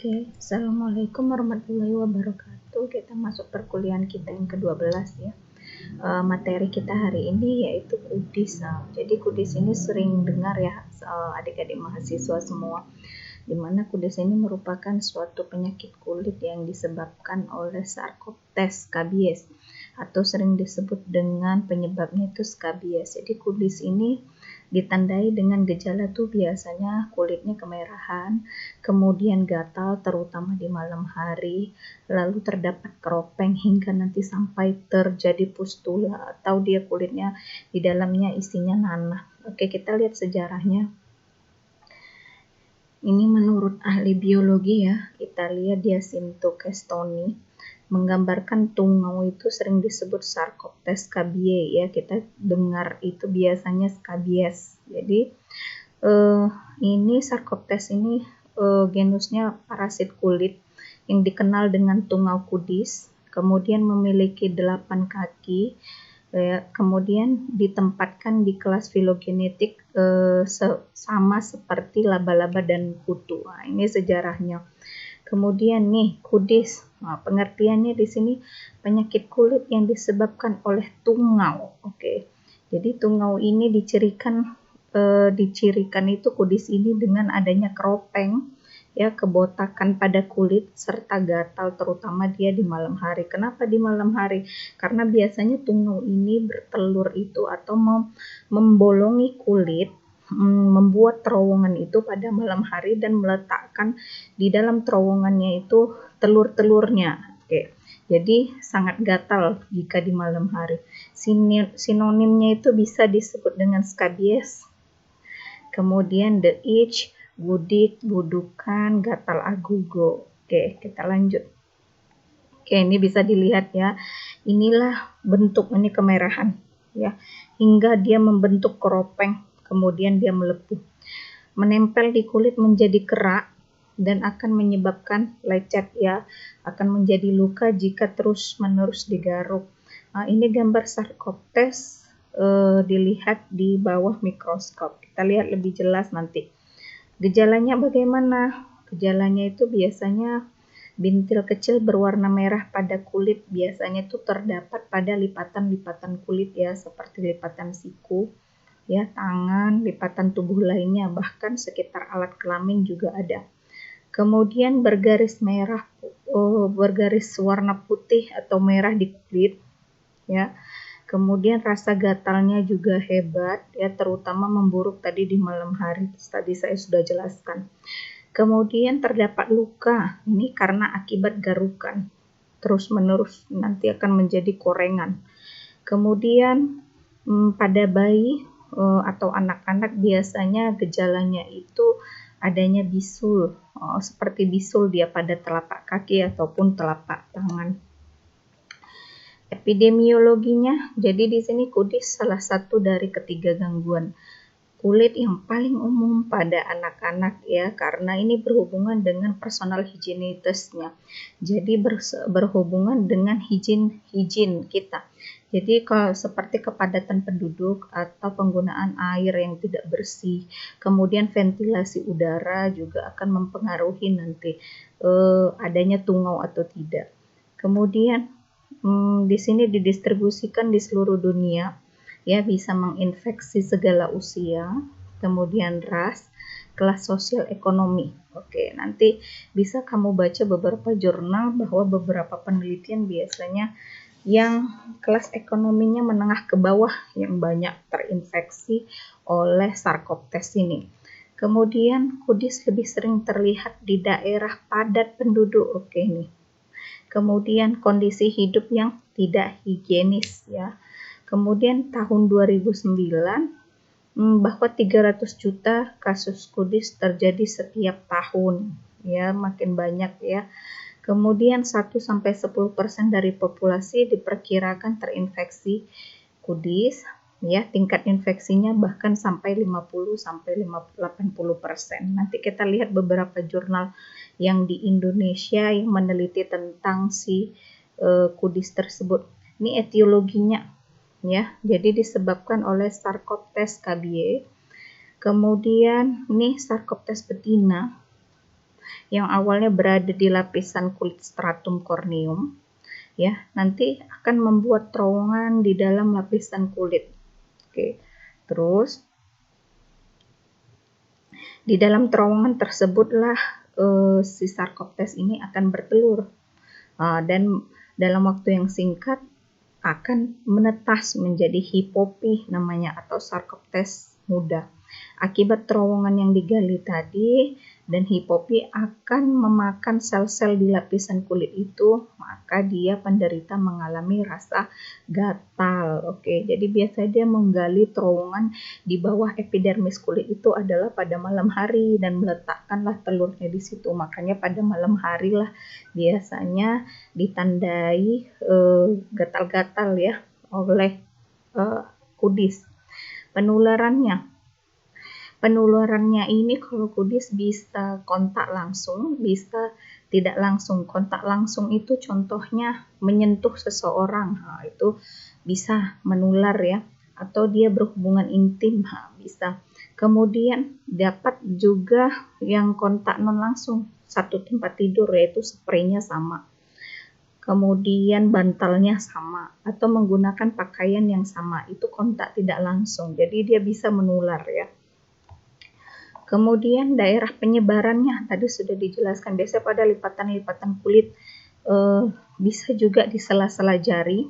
Oke, Assalamualaikum warahmatullahi wabarakatuh. Kita masuk perkuliahan kita yang ke-12 ya. Materi kita hari ini yaitu kudis. Jadi kudis ini sering dengar ya adik-adik mahasiswa semua, dimana kudis ini merupakan suatu penyakit kulit yang disebabkan oleh Sarcoptes scabies atau sering disebut dengan penyebabnya itu scabies. Jadi kudis ini ditandai dengan gejala tuh biasanya kulitnya kemerahan, kemudian gatal terutama di malam hari, lalu terdapat keropeng hingga nanti sampai terjadi pustula atau dia kulitnya di dalamnya isinya nanah. Oke, kita lihat sejarahnya. Ini menurut ahli biologi ya, Italia Giacinto Cestoni, menggambarkan tungau itu sering disebut Sarcoptes scabiei ya, kita dengar itu biasanya scabies. Jadi ini Sarcoptes ini genusnya parasit kulit yang dikenal dengan tungau kudis, kemudian memiliki 8 kaki, kemudian ditempatkan di kelas filogenetik sama seperti laba-laba dan kutu. Nah, ini sejarahnya. Kemudian nih kudis, pengertiannya di sini penyakit kulit yang disebabkan oleh tungau. Oke, jadi tungau ini dicirikan itu kudis ini dengan adanya keropeng ya, kebotakan pada kulit serta gatal terutama dia di malam hari. Kenapa di malam hari? Karena biasanya tungau ini bertelur itu atau membolongi kulit, membuat terowongan itu pada malam hari dan meletakkan di dalam terowongannya itu telur-telurnya. Oke. Jadi sangat gatal jika di malam hari. Sinonimnya itu bisa disebut dengan scabies, kemudian the itch, budik, budukan, gatal agugo. Oke, kita lanjut. Oke, ini bisa dilihat ya. Inilah bentuk ini kemerahan ya, hingga dia membentuk keropeng, kemudian dia melepuh. Menempel di kulit menjadi kerak dan akan menyebabkan lecet ya, akan menjadi luka jika terus-menerus digaruk. Nah, ini gambar Sarcoptes dilihat di bawah mikroskop. Kita lihat lebih jelas nanti. Gejalanya bagaimana? Gejalanya itu biasanya bintil kecil berwarna merah pada kulit, biasanya itu terdapat pada lipatan-lipatan kulit ya, seperti lipatan siku, ya, tangan, lipatan tubuh lainnya, bahkan sekitar alat kelamin juga ada. Kemudian bergaris merah, bergaris warna putih atau merah di kulit, ya. Kemudian rasa gatalnya juga hebat ya, terutama memburuk tadi di malam hari. Tadi saya sudah jelaskan. Kemudian terdapat luka, ini karena akibat garukan. Terus-menerus nanti akan menjadi korengan. Kemudian pada bayi atau anak-anak biasanya gejalanya itu adanya bisul, seperti bisul dia pada telapak kaki ataupun telapak tangan. Epidemiologinya, jadi di sini kudis salah satu dari ketiga gangguan kulit yang paling umum pada anak-anak ya, karena ini berhubungan dengan personal hygienitasnya. Jadi berhubungan dengan higien kita. Jadi kalau seperti kepadatan penduduk atau penggunaan air yang tidak bersih, kemudian ventilasi udara juga akan mempengaruhi nanti adanya tungau atau tidak. Kemudian di sini didistribusikan di seluruh dunia ya, bisa menginfeksi segala usia, kemudian ras, kelas sosial ekonomi. Oke, nanti bisa kamu baca beberapa jurnal bahwa beberapa penelitian biasanya yang kelas ekonominya menengah ke bawah yang banyak terinfeksi oleh Sarcoptes ini. Kemudian kudis lebih sering terlihat di daerah padat penduduk. Oke nih. Kemudian kondisi hidup yang tidak higienis ya. Kemudian tahun 2009 bahwa 300 juta kasus kudis terjadi setiap tahun ya, makin banyak ya. Kemudian 1-10% dari populasi diperkirakan terinfeksi kudis ya, tingkat infeksinya bahkan sampai 50-80%. Nanti kita lihat beberapa jurnal yang di Indonesia yang meneliti tentang si kudis tersebut. Ini etiologinya ya, jadi disebabkan oleh Sarcoptes scabiei. Kemudian ini Sarcoptes betina yang awalnya berada di lapisan kulit stratum corneum, ya, nanti akan membuat terowongan di dalam lapisan kulit. Oke. Terus di dalam terowongan tersebutlah si Sarcoptes ini akan bertelur. Dan dalam waktu yang singkat akan menetas menjadi hipopi namanya, atau Sarcoptes muda. Akibat terowongan yang digali tadi dan hipopi akan memakan sel-sel di lapisan kulit itu, maka dia penderita mengalami rasa gatal. Oke, jadi biasa dia menggali terowongan di bawah epidermis kulit itu adalah pada malam hari dan meletakkanlah telurnya di situ. Makanya pada malam hari lah biasanya ditandai gatal-gatal ya oleh kudis. Penularannya ini kalau kudis bisa kontak langsung, bisa tidak langsung. Kontak langsung itu contohnya menyentuh seseorang, itu bisa menular ya, atau dia berhubungan intim, bisa. Kemudian dapat juga yang kontak non langsung, satu tempat tidur, yaitu spraynya sama. Kemudian bantalnya sama, atau menggunakan pakaian yang sama, itu kontak tidak langsung, jadi dia bisa menular ya. Kemudian daerah penyebarannya tadi sudah dijelaskan, biasanya pada lipatan-lipatan kulit, bisa juga di sela-sela jari,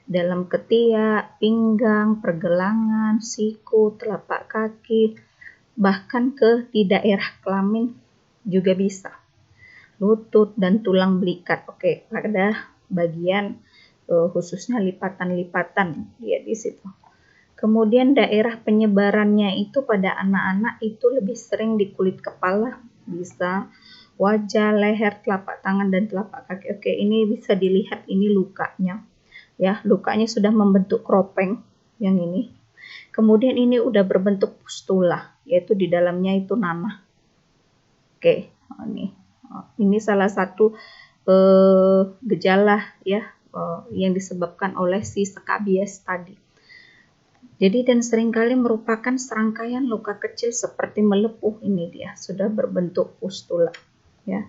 dalam ketiak, pinggang, pergelangan, siku, telapak kaki, bahkan di daerah kelamin juga bisa, lutut dan tulang belikat. Oke, pada bagian khususnya lipatan-lipatan dia di situ. Kemudian daerah penyebarannya itu pada anak-anak itu lebih sering di kulit kepala, bisa wajah, leher, telapak tangan dan telapak kaki. Oke, ini bisa dilihat ini lukanya. Ya, lukanya sudah membentuk kropeng yang ini. Kemudian ini udah berbentuk pustula, yaitu di dalamnya itu nanah. Oke, ini salah satu gejala ya yang disebabkan oleh si skabies tadi. Jadi dan seringkali merupakan serangkaian luka kecil seperti melepuh, ini dia sudah berbentuk pustula ya.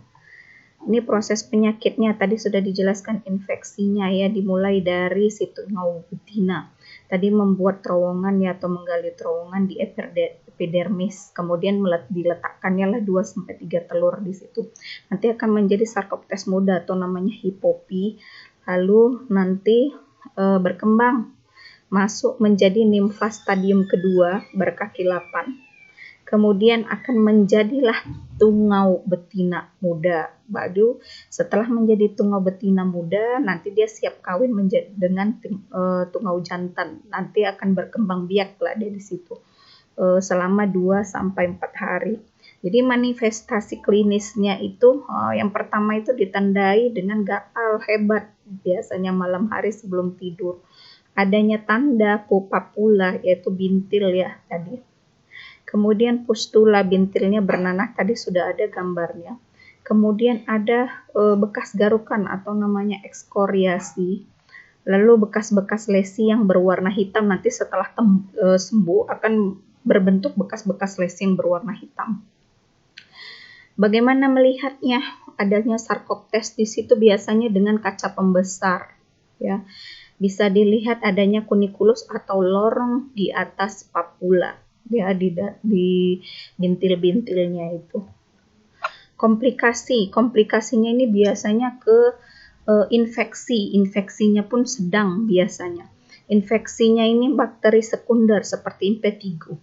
Ini proses penyakitnya tadi sudah dijelaskan, infeksinya ya, dimulai dari si tungau betina. Tadi membuat terowongan ya, atau menggali terowongan di epidermis, kemudian diletakkannya lah 2-3 telur di situ. Nanti akan menjadi Sarcoptes muda atau namanya hipopi. Lalu nanti berkembang masuk menjadi nimfa stadium kedua berkaki 8. Kemudian akan menjadilah tungau betina muda. Baru setelah menjadi tungau betina muda, nanti dia siap kawin dengan tungau jantan. Nanti akan berkembang biak lah dia di situ selama 2-4 hari. Jadi manifestasi klinisnya itu yang pertama itu ditandai dengan gatal hebat, biasanya malam hari sebelum tidur. Adanya tanda papula, yaitu bintil ya tadi. Kemudian pustula, bintilnya bernanah, tadi sudah ada gambarnya. Kemudian ada bekas garukan atau namanya ekskoriasi. Lalu bekas-bekas lesi yang berwarna hitam, nanti setelah sembuh akan berbentuk bekas-bekas lesi yang berwarna hitam. Bagaimana melihatnya? Adanya Sarcoptes di situ biasanya dengan kaca pembesar ya. Bisa dilihat adanya kunikulus atau lorong di atas papula ya, di bintil-bintilnya itu. Komplikasinya ini biasanya ke infeksinya pun sedang biasanya. Infeksinya ini bakteri sekunder seperti impetigo.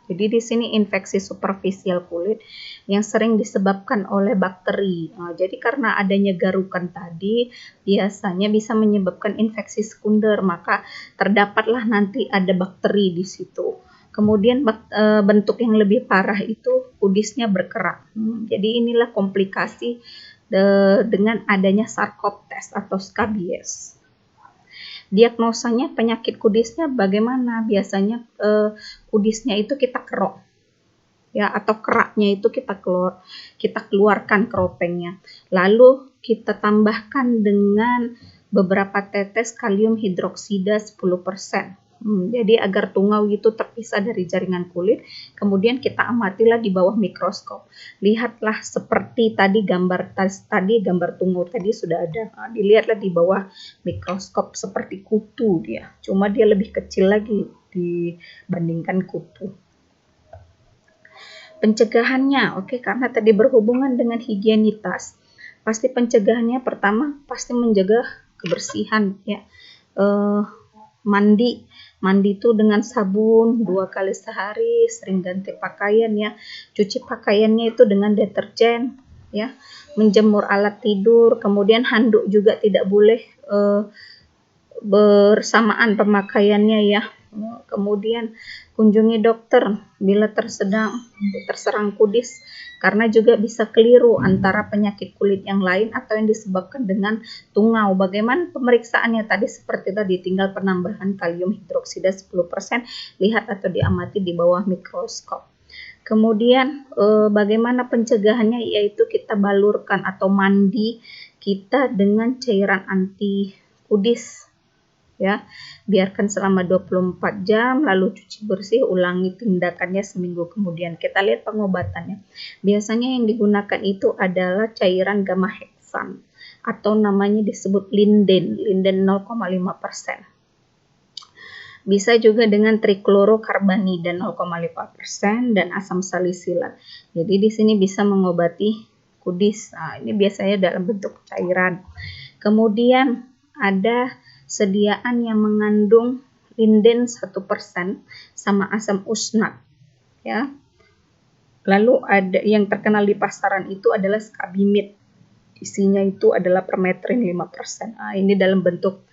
Jadi di sini infeksi superficial kulit yang sering disebabkan oleh bakteri. Jadi karena adanya garukan tadi biasanya bisa menyebabkan infeksi sekunder, maka terdapatlah nanti ada bakteri di situ. Kemudian bentuk yang lebih parah itu kudisnya berkerak. Jadi inilah komplikasi dengan adanya Sarcoptes atau skabies. Diagnosanya penyakit kudisnya bagaimana? Biasanya kudisnya itu kita kerok ya, atau keraknya itu kita keluarkan keropengnya. Lalu kita tambahkan dengan beberapa tetes kalium hidroksida 10%. Jadi agar tungau itu terpisah dari jaringan kulit, kemudian kita amatilah di bawah mikroskop. Lihatlah seperti tadi gambar tungau tadi sudah ada. Dilihatlah di bawah mikroskop seperti kutu dia. Cuma dia lebih kecil lagi dibandingkan kutu. Pencegahannya, karena tadi berhubungan dengan higienitas, pasti pencegahannya pertama pasti menjaga kebersihan ya. Mandi itu dengan sabun 2 kali sehari, sering ganti pakaian ya, cuci pakaiannya itu dengan deterjen ya, menjemur alat tidur, kemudian handuk juga tidak boleh bersamaan pemakaiannya ya. Kemudian kunjungi dokter bila terserang kudis, karena juga bisa keliru antara penyakit kulit yang lain atau yang disebabkan dengan tungau. Bagaimana pemeriksaannya tadi seperti tadi, tinggal penambahan kalium hidroksida 10%, lihat atau diamati di bawah mikroskop. Kemudian bagaimana pencegahannya, yaitu kita balurkan atau mandi kita dengan cairan anti kudis ya, biarkan selama 24 jam lalu cuci bersih, ulangi tindakannya seminggu kemudian. Kita lihat pengobatannya, biasanya yang digunakan itu adalah cairan gamma heksan atau namanya disebut linden 0,5%. Bisa juga dengan triklorokarbamida 0,5% dan asam salisilat. Jadi di sini bisa mengobati kudis. Ini biasanya dalam bentuk cairan. Kemudian ada sediaan yang mengandung linden 1% sama asam usnat ya. Lalu ada yang terkenal di pasaran itu adalah skabimid. Isinya itu adalah permetrin 5%. Ini dalam bentuk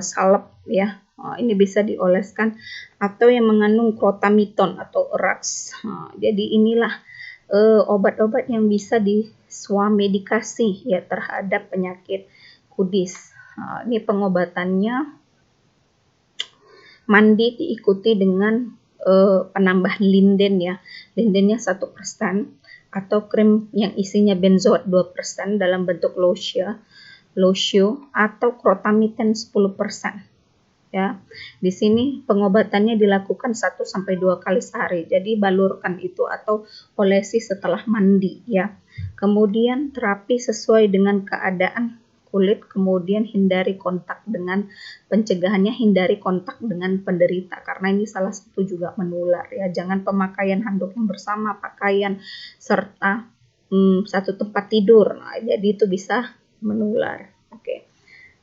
salep ya. Ini bisa dioleskan, atau yang mengandung crotamiton atau RAX. Jadi inilah obat-obat yang bisa diswamedikasi ya terhadap penyakit kudis. Ini pengobatannya, mandi diikuti dengan penambahan linden ya. Lindennya 1% atau krim yang isinya benzoat 2% dalam bentuk losio atau crotamiten 10% ya. Di sini pengobatannya dilakukan 1 sampai 2 kali sehari. Jadi balurkan itu atau olesi setelah mandi ya. Kemudian terapi sesuai dengan keadaan kulit, kemudian hindari kontak dengan pencegahannya, hindari kontak dengan penderita karena ini salah satu juga menular ya. Jangan pemakaian handuk yang bersama, pakaian serta satu tempat tidur. Jadi itu bisa menular.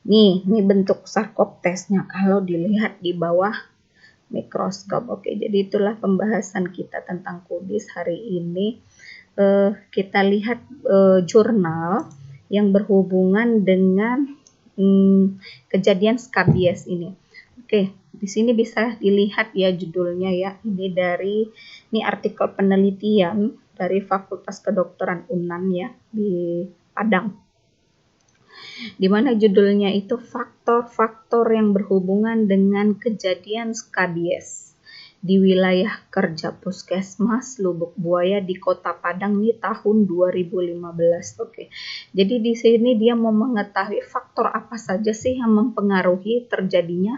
Nih bentuk sarkop tesnya kalau dilihat di bawah mikroskop. Jadi itulah pembahasan kita tentang kudis hari ini. Kita lihat jurnal yang berhubungan dengan kejadian skabies ini. Di sini bisa dilihat ya judulnya ya. Ini artikel penelitian dari Fakultas Kedokteran UNAN ya di Padang. Di mana judulnya itu faktor-faktor yang berhubungan dengan kejadian skabies di wilayah kerja Puskesmas Lubuk Buaya di Kota Padang di tahun 2015. Jadi di sini dia mau mengetahui faktor apa saja sih yang mempengaruhi terjadinya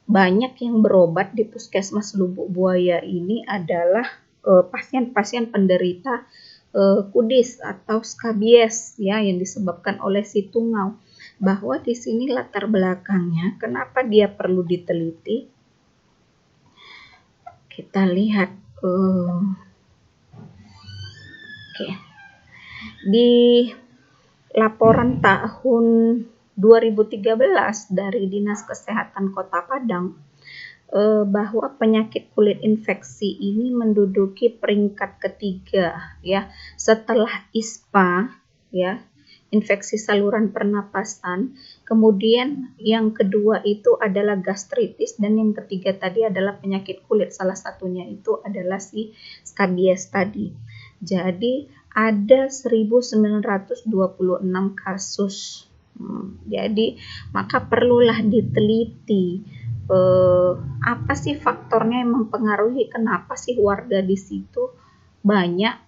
banyak yang berobat di Puskesmas Lubuk Buaya ini adalah pasien-pasien penderita kudis atau skabies ya yang disebabkan oleh si tungau. Bahwa di sini latar belakangnya kenapa dia perlu diteliti. Kita lihat di laporan tahun 2013 dari Dinas Kesehatan Kota Padang bahwa penyakit kulit infeksi ini menduduki peringkat ketiga ya setelah ISPA ya, infeksi saluran pernapasan, kemudian yang kedua itu adalah gastritis, dan yang ketiga tadi adalah penyakit kulit, salah satunya itu adalah si skabies tadi. Jadi ada 1926 kasus. Jadi maka perlulah diteliti apa sih faktornya yang mempengaruhi, kenapa sih warga di situ banyak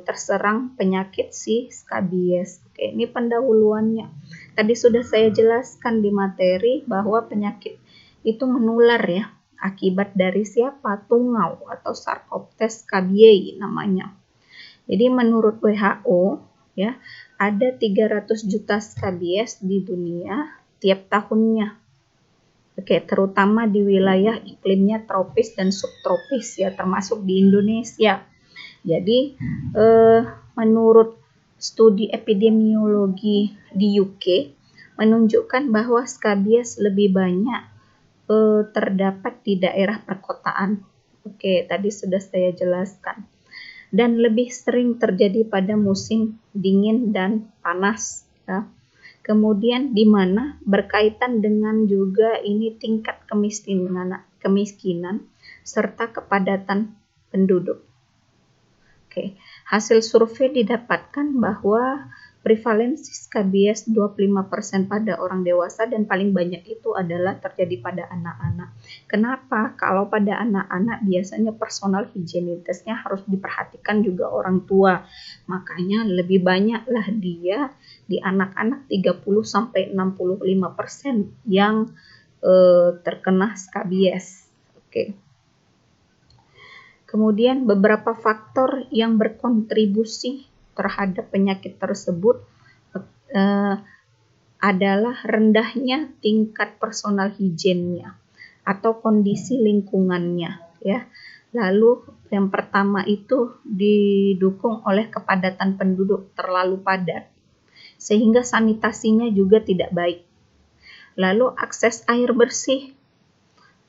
terserang penyakit si skabies. Oke, ini pendahuluannya. Tadi sudah saya jelaskan di materi bahwa penyakit itu menular ya, akibat dari siapa? Tungau atau Sarcoptes scabiei namanya. Jadi menurut WHO ya, ada 300 juta skabies di dunia tiap tahunnya. Oke, terutama di wilayah iklimnya tropis dan subtropis ya, termasuk di Indonesia. Jadi menurut studi epidemiologi di UK menunjukkan bahwa skabies lebih banyak terdapat di daerah perkotaan. Oke, tadi sudah saya jelaskan. Dan lebih sering terjadi pada musim dingin dan panas ya. Kemudian di mana berkaitan dengan juga ini tingkat kemiskinan serta kepadatan penduduk. Oke, hasil survei didapatkan bahwa prevalensi skabies 25% pada orang dewasa dan paling banyak itu adalah terjadi pada anak-anak. Kenapa? Kalau pada anak-anak biasanya personal higienitasnya harus diperhatikan juga orang tua. Makanya lebih banyaklah dia di anak-anak 30-65% yang terkena skabies. Oke. Kemudian beberapa faktor yang berkontribusi terhadap penyakit tersebut adalah rendahnya tingkat personal higiennya atau kondisi lingkungannya ya. Lalu yang pertama itu didukung oleh kepadatan penduduk terlalu padat sehingga sanitasinya juga tidak baik. Lalu akses air bersih.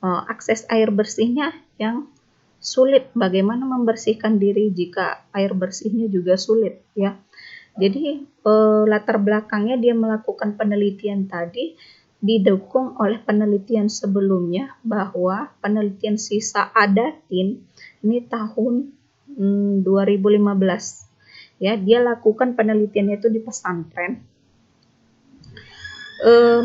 Akses air bersihnya yang sulit, bagaimana membersihkan diri jika air bersihnya juga sulit ya. Jadi latar belakangnya dia melakukan penelitian tadi didukung oleh penelitian sebelumnya bahwa penelitian sisa Adatin ini tahun 2015 ya, dia lakukan penelitiannya itu di pesantren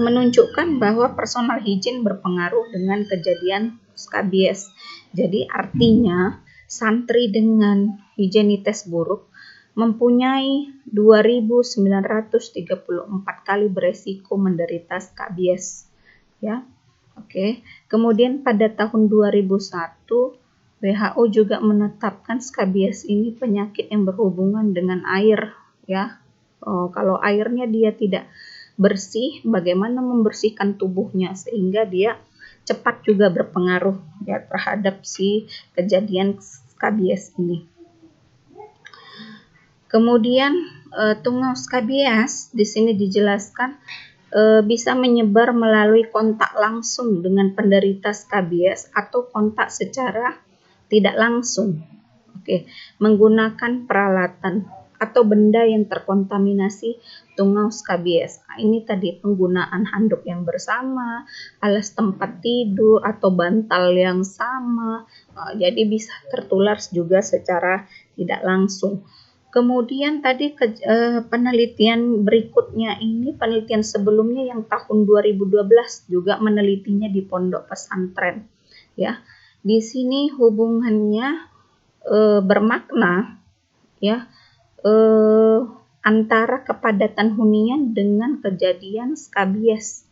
menunjukkan bahwa personal hygiene berpengaruh dengan kejadian skabies. Jadi artinya santri dengan higienitas buruk mempunyai 2.934 kali beresiko menderita skabies ya. Oke. Kemudian pada tahun 2001 WHO juga menetapkan skabies ini penyakit yang berhubungan dengan air ya. Kalau airnya dia tidak bersih, bagaimana membersihkan tubuhnya sehingga dia cepat juga berpengaruh ya terhadap si kejadian skabies ini. Kemudian tungau skabies di sini dijelaskan bisa menyebar melalui kontak langsung dengan penderita skabies atau kontak secara tidak langsung. Oke, menggunakan peralatan atau benda yang terkontaminasi tungau skabies. Nah, ini tadi penggunaan handuk yang bersama, alas tempat tidur atau bantal yang sama. Jadi bisa tertular juga secara tidak langsung. Kemudian tadi penelitian berikutnya ini, penelitian sebelumnya yang tahun 2012 juga menelitinya di pondok pesantren. Ya, di sini hubungannya bermakna ya. Antara kepadatan hunian dengan kejadian skabies.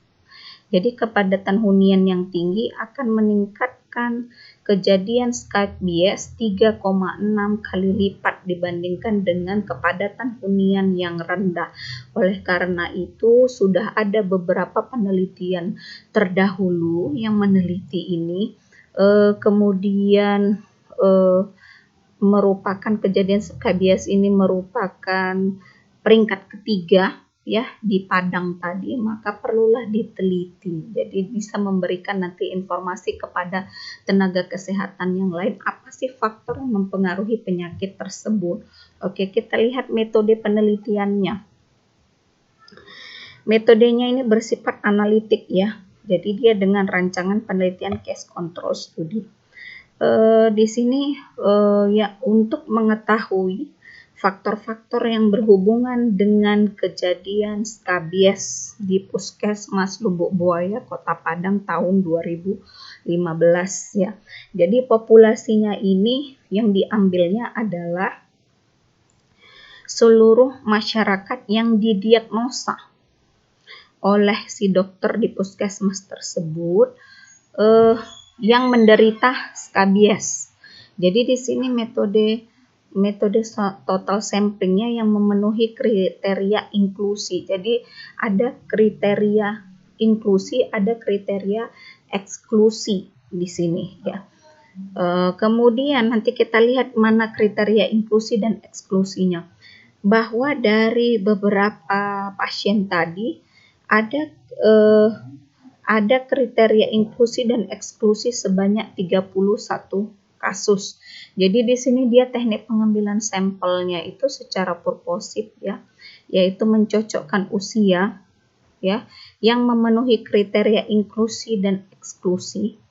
Jadi kepadatan hunian yang tinggi akan meningkatkan kejadian skabies 3,6 kali lipat dibandingkan dengan kepadatan hunian yang rendah. Oleh karena itu sudah ada beberapa penelitian terdahulu yang meneliti ini, kemudian merupakan kejadian skabies ini merupakan peringkat ketiga ya di Padang tadi, maka perlulah diteliti. Jadi bisa memberikan nanti informasi kepada tenaga kesehatan yang lain apa sih faktor yang mempengaruhi penyakit tersebut. Oke, kita lihat metode penelitiannya. Metodenya ini bersifat analitik ya. Jadi dia dengan rancangan penelitian case control study. Di sini ya untuk mengetahui faktor-faktor yang berhubungan dengan kejadian skabies di Puskesmas Lubuk Buaya Kota Padang tahun 2015 ya. Jadi populasinya ini yang diambilnya adalah seluruh masyarakat yang didiagnosa oleh si dokter di puskesmas tersebut yang menderita skabies. Jadi di sini metode total samplingnya yang memenuhi kriteria inklusi. Jadi ada kriteria inklusi, ada kriteria eksklusi di sini ya. Kemudian nanti kita lihat mana kriteria inklusi dan eksklusinya. Bahwa dari beberapa pasien tadi ada kriteria inklusi dan eksklusi sebanyak 31 kasus. Jadi di sini dia teknik pengambilan sampelnya itu secara purposif ya, yaitu mencocokkan usia ya yang memenuhi kriteria inklusi dan eksklusi.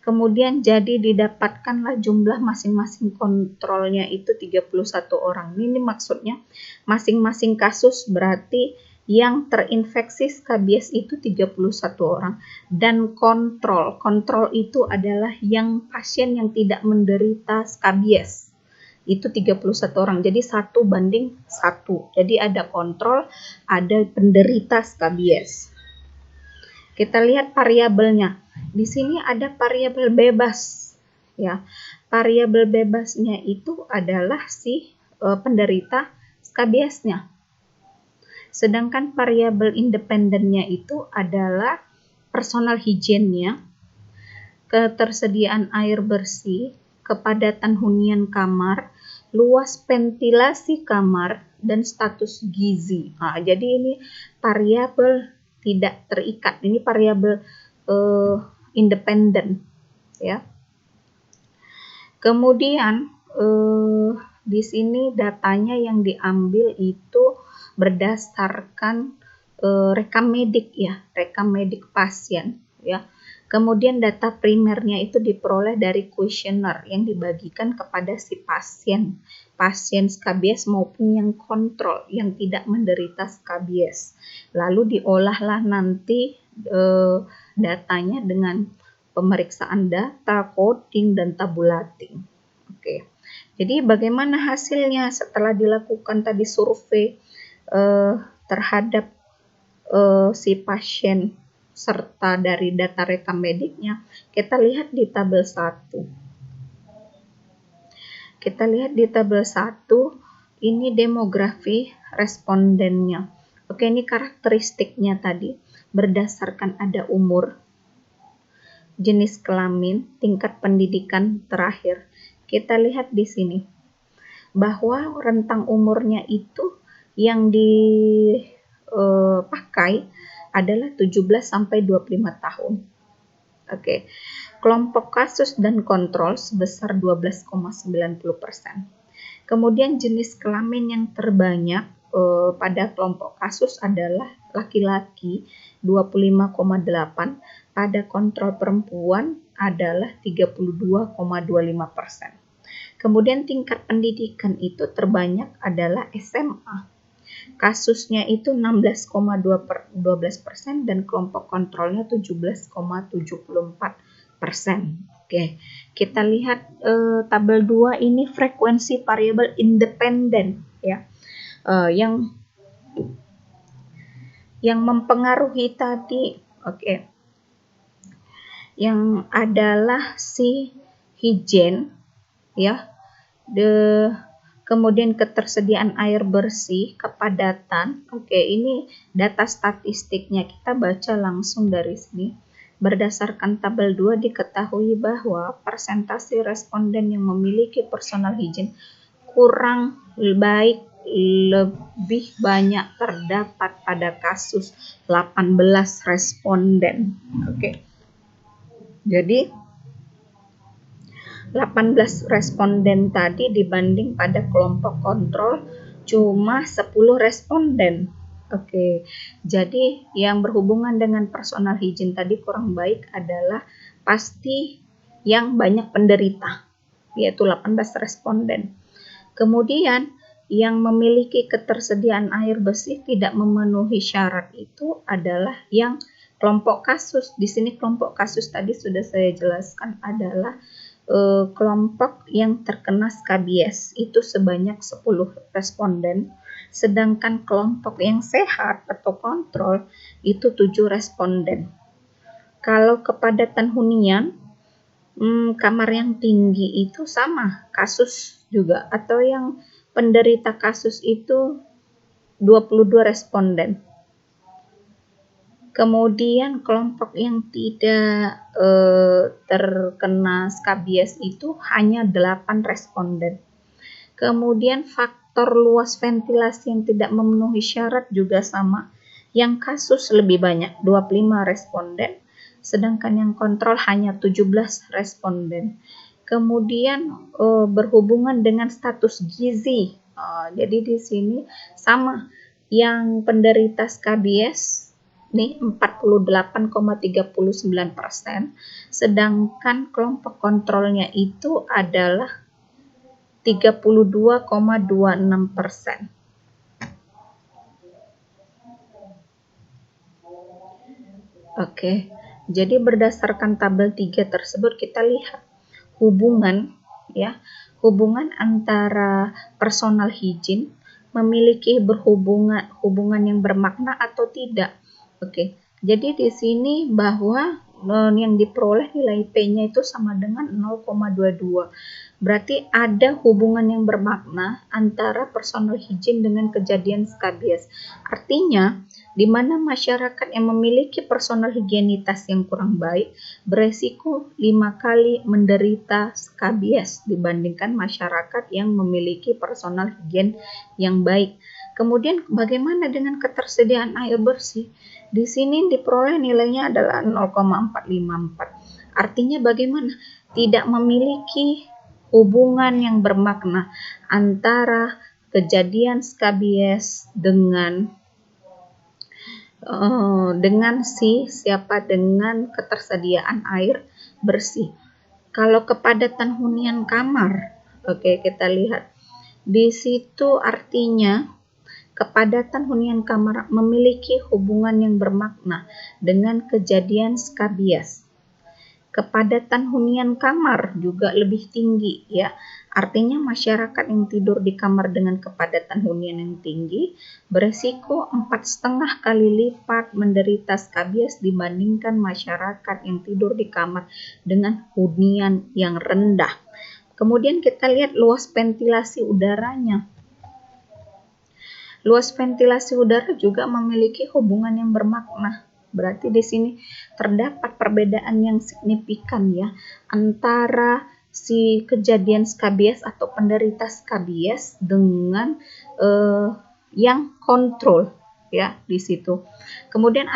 Kemudian jadi didapatkanlah jumlah masing-masing kontrolnya itu 31 orang. Ini maksudnya masing-masing kasus berarti yang terinfeksi skabies itu 31 orang dan kontrol itu adalah yang pasien yang tidak menderita skabies itu 31 orang. Jadi 1:1. Jadi ada kontrol, ada penderita skabies. Kita lihat variabelnya. Di sini ada variabel bebas ya. Variabel bebasnya itu adalah si penderita skabiesnya. Sedangkan variabel independennya itu adalah personal hygiene-nya, ketersediaan air bersih, kepadatan hunian kamar, luas ventilasi kamar, dan status gizi. Nah, jadi ini variabel tidak terikat, ini variabel independen ya. Kemudian di sini datanya yang diambil itu berdasarkan rekam medik ya, rekam medik pasien ya. Kemudian data primernya itu diperoleh dari kuesioner yang dibagikan kepada si pasien skabies maupun yang kontrol yang tidak menderita skabies. Lalu diolahlah nanti datanya dengan pemeriksaan data, coding, dan tabulating. Oke. Jadi bagaimana hasilnya setelah dilakukan tadi survei terhadap si pasien serta dari data rekam mediknya? Kita lihat di tabel 1. Kita lihat di tabel 1, ini demografi respondennya. Oke, ini karakteristiknya tadi berdasarkan ada umur, jenis kelamin, tingkat pendidikan terakhir. Kita lihat di sini bahwa rentang umurnya itu yang dipakai adalah 17 sampai 25 tahun. Oke. Kelompok kasus dan kontrol sebesar 12,90%. Kemudian jenis kelamin yang terbanyak pada kelompok kasus adalah laki-laki 25,8, pada kontrol perempuan adalah 32,25%. Kemudian tingkat pendidikan itu terbanyak adalah SMA. Kasusnya itu 16,12% dan kelompok kontrolnya 17,74%. Oke, kita lihat tabel 2 ini frekuensi variabel independen ya. Yang mempengaruhi tadi yang adalah si hygiene ya, kemudian ketersediaan air bersih, kepadatan. Oke, ini data statistiknya, kita baca langsung dari sini. Berdasarkan tabel 2 diketahui bahwa persentase responden yang memiliki personal hygiene kurang baik lebih banyak terdapat pada kasus 18 responden. Oke. Jadi 18 responden tadi dibanding pada kelompok kontrol cuma 10 responden. Oke. Jadi yang berhubungan dengan personal hygiene tadi kurang baik adalah pasti yang banyak penderita, yaitu 18 responden. Kemudian yang memiliki ketersediaan air bersih tidak memenuhi syarat itu adalah yang kelompok kasus. Di sini kelompok kasus tadi sudah saya jelaskan adalah kelompok yang terkena skabies itu sebanyak 10 responden, sedangkan kelompok yang sehat atau kontrol itu 7 responden. Kalau kepadatan hunian, kamar yang tinggi itu sama kasus juga, atau yang penderita kasus itu 22 responden. Kemudian kelompok yang tidak terkena skabies itu hanya 8 responden. Kemudian faktor luas ventilasi yang tidak memenuhi syarat juga sama. Yang kasus lebih banyak, 25 responden, sedangkan yang kontrol hanya 17 responden. Kemudian berhubungan dengan status gizi. Jadi di sini sama, yang penderita skabies nih 48,39%, sedangkan kelompok kontrolnya itu adalah 32,26%. Oke, jadi berdasarkan tabel 3 tersebut kita lihat hubungan antara personal hygiene memiliki hubungan yang bermakna atau tidak. Oke, jadi di sini bahwa yang diperoleh nilai P-nya itu sama dengan 0,22. Berarti ada hubungan yang bermakna antara personal hygiene dengan kejadian skabies. Artinya, di mana masyarakat yang memiliki personal higienitas yang kurang baik beresiko 5 kali menderita skabies dibandingkan masyarakat yang memiliki personal higien yang baik. Kemudian bagaimana dengan ketersediaan air bersih? Di sini diperoleh nilainya adalah 0,454. Artinya bagaimana? Tidak memiliki hubungan yang bermakna antara kejadian skabies dengan ketersediaan air bersih. Kalau kepadatan hunian kamar, kita lihat di situ artinya kepadatan hunian kamar memiliki hubungan yang bermakna dengan kejadian skabies. Kepadatan hunian kamar juga lebih tinggi ya. Artinya masyarakat yang tidur di kamar dengan kepadatan hunian yang tinggi beresiko 4,5 kali lipat menderita skabies dibandingkan masyarakat yang tidur di kamar dengan hunian yang rendah. Kemudian kita lihat luas ventilasi udaranya. Luas ventilasi udara juga memiliki hubungan yang bermakna. Berarti di sini terdapat perbedaan yang signifikan ya antara si kejadian skabies atau penderita skabies dengan yang kontrol ya di situ. Kemudian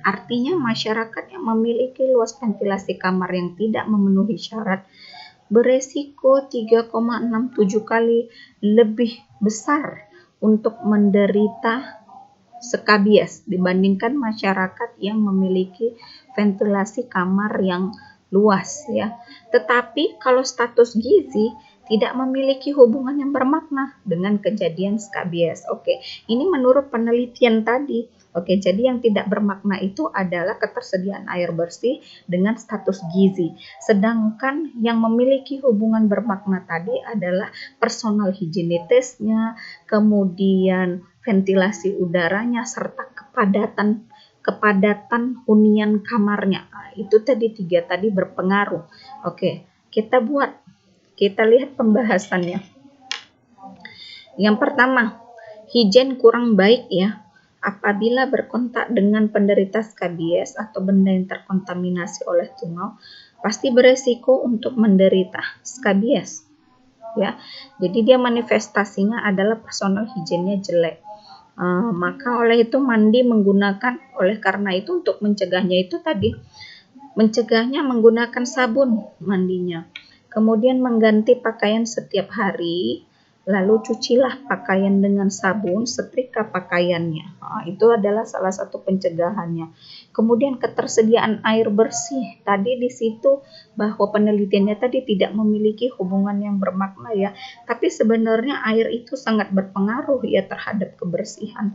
artinya masyarakat yang memiliki luas ventilasi kamar yang tidak memenuhi syarat beresiko 3,67 kali lebih besar untuk menderita skabies dibandingkan masyarakat yang memiliki ventilasi kamar yang luas ya. Tetapi kalau status gizi tidak memiliki hubungan yang bermakna dengan kejadian skabies. Oke, ini menurut penelitian tadi. Oke, jadi yang tidak bermakna itu adalah ketersediaan air bersih dengan status gizi. Sedangkan yang memiliki hubungan bermakna tadi adalah personal higienitasnya, kemudian ventilasi udaranya, serta kepadatan hunian kamarnya. Nah, itu tadi 3 tadi berpengaruh. Oke, kita lihat pembahasannya. Yang pertama, higien kurang baik ya. Apabila berkontak dengan penderita skabies atau benda yang terkontaminasi oleh tungau, pasti beresiko untuk menderita skabies. Ya, jadi dia manifestasinya adalah personal higiennya jelek. Maka oleh itu oleh karena itu untuk mencegahnya menggunakan sabun mandinya. Kemudian mengganti pakaian setiap hari, lalu cucilah pakaian dengan sabun, setrika pakaiannya. Itu adalah salah satu pencegahannya. Kemudian ketersediaan air bersih. Tadi di situ bahwa penelitiannya tadi tidak memiliki hubungan yang bermakna ya. Tapi sebenarnya air itu sangat berpengaruh ya terhadap kebersihan.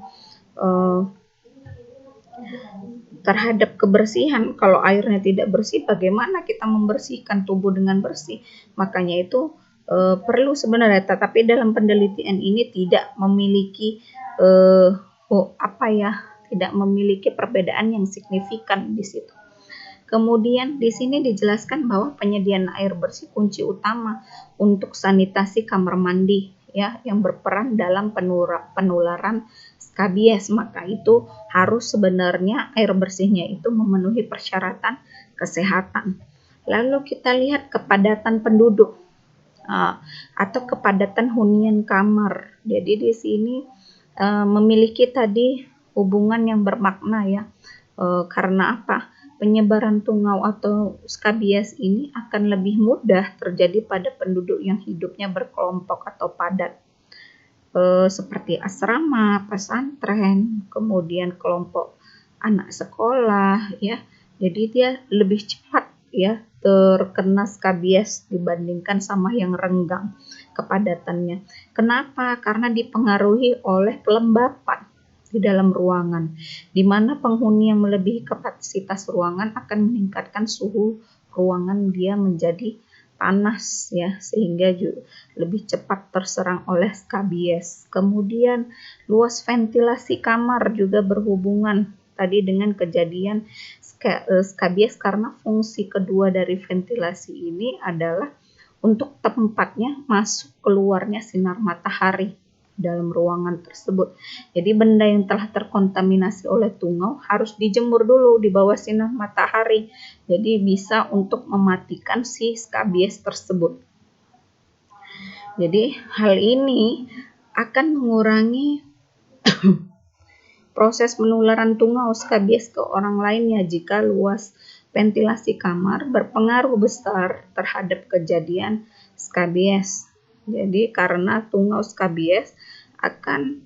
terhadap kebersihan. Kalau airnya tidak bersih, bagaimana kita membersihkan tubuh dengan bersih? Makanya itu perlu sebenarnya, tetapi dalam penelitian ini tidak memiliki tidak memiliki perbedaan yang signifikan di situ. Kemudian di sini dijelaskan bahwa penyediaan air bersih kunci utama untuk sanitasi kamar mandi ya, yang berperan dalam penularan skabies. Maka itu harus sebenarnya air bersihnya itu memenuhi persyaratan kesehatan. Lalu kita lihat kepadatan penduduk atau kepadatan hunian kamar. Jadi di sini memiliki tadi hubungan yang bermakna ya. Karena apa? Penyebaran tungau atau skabies ini akan lebih mudah terjadi pada penduduk yang hidupnya berkelompok atau padat, seperti asrama, pesantren, kemudian kelompok anak sekolah ya. Jadi dia lebih cepat ya terkena skabies dibandingkan sama yang renggang kepadatannya. Kenapa? Karena dipengaruhi oleh kelembapan di dalam ruangan, di mana penghuni yang melebihi kapasitas ruangan akan meningkatkan suhu ruangan dia menjadi panas ya, sehingga lebih cepat terserang oleh skabies. Kemudian luas ventilasi kamar juga berhubungan tadi dengan kejadian skabies, karena fungsi kedua dari ventilasi ini adalah untuk tempatnya masuk keluarnya sinar matahari dalam ruangan tersebut. Jadi benda yang telah terkontaminasi oleh tungau harus dijemur dulu di bawah sinar matahari. Jadi bisa untuk mematikan si skabies tersebut. Jadi hal ini akan mengurangi proses penularan tungau skabies ke orang lainnya jika luas ventilasi kamar berpengaruh besar terhadap kejadian skabies. Jadi karena tungau skabies akan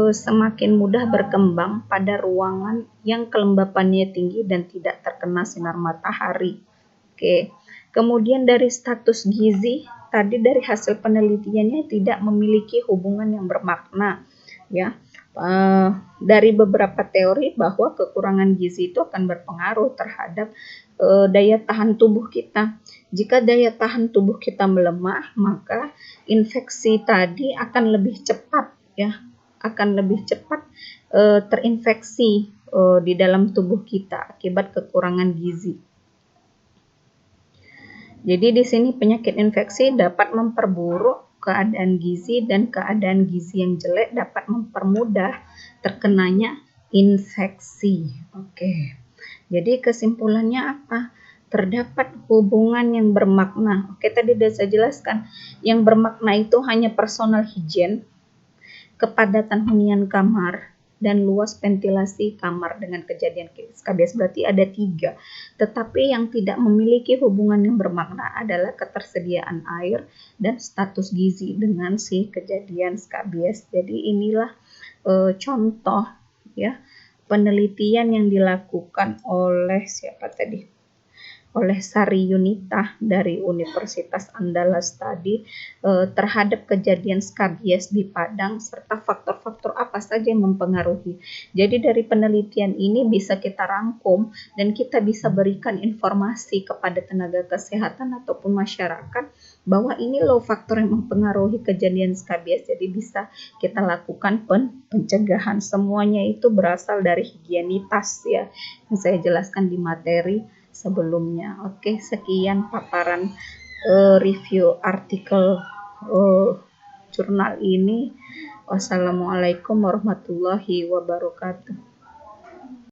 semakin mudah berkembang pada ruangan yang kelembapannya tinggi dan tidak terkena sinar matahari. Oke. Kemudian dari status gizi, tadi dari hasil penelitiannya tidak memiliki hubungan yang bermakna ya. Dari beberapa teori bahwa kekurangan gizi itu akan berpengaruh terhadap daya tahan tubuh kita. Jika daya tahan tubuh kita melemah, maka infeksi tadi akan lebih cepat terinfeksi di dalam tubuh kita akibat kekurangan gizi. Jadi di sini penyakit infeksi dapat memperburuk keadaan gizi, dan keadaan gizi yang jelek dapat mempermudah terkenanya infeksi. Oke. Jadi kesimpulannya apa? Terdapat hubungan yang bermakna. Oke, tadi sudah saya jelaskan. Yang bermakna itu hanya personal hygiene, kepadatan hunian kamar, dan luas ventilasi kamar dengan kejadian skabies. Berarti ada 3. Tetapi yang tidak memiliki hubungan yang bermakna adalah ketersediaan air dan status gizi dengan si kejadian skabies. Jadi inilah contoh ya penelitian yang dilakukan oleh oleh Sari Yunita dari Universitas Andalas tadi terhadap kejadian skabies di Padang, serta faktor-faktor apa saja yang mempengaruhi. Jadi dari penelitian ini bisa kita rangkum dan kita bisa berikan informasi kepada tenaga kesehatan ataupun masyarakat bahwa ini loh faktor yang mempengaruhi kejadian skabies. Jadi bisa kita lakukan pencegahan. Semuanya itu berasal dari higienitas ya, yang saya jelaskan di materi sebelumnya. Oke, sekian paparan review artikel jurnal ini. Wassalamualaikum warahmatullahi wabarakatuh.